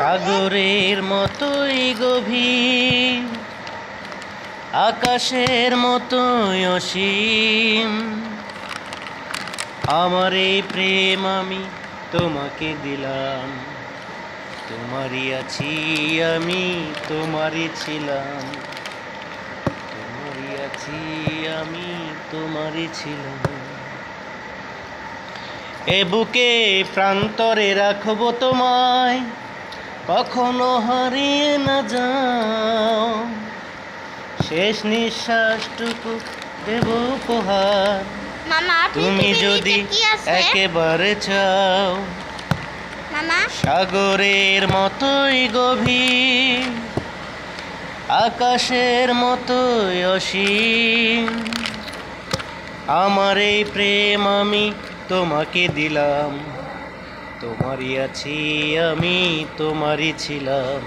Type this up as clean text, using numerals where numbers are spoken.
সাগরের মতোই গভীর, আকাশের মতোই অসীম। আমার এই প্রেম আমি তোমাকে দিলাম, তোমারই আছি আমি, তোমারই ছিলাম। তোমারই আছি আমি, তোমারই ছিলাম। এ বুকে প্রান্তরে রাখবো তোমায়, কখনো হারিয়ে না যাও। শেষ নিঃশ্বাসটুকু দেব উপহার, তুমি যদি একেবারে চাও। সাগরের মতোই গভীর, আকাশের মতোই অসীম। আমার এই প্রেম আমি তোমাকে দিলাম, তোমারই আছি আমি, তোমারই ছিলাম।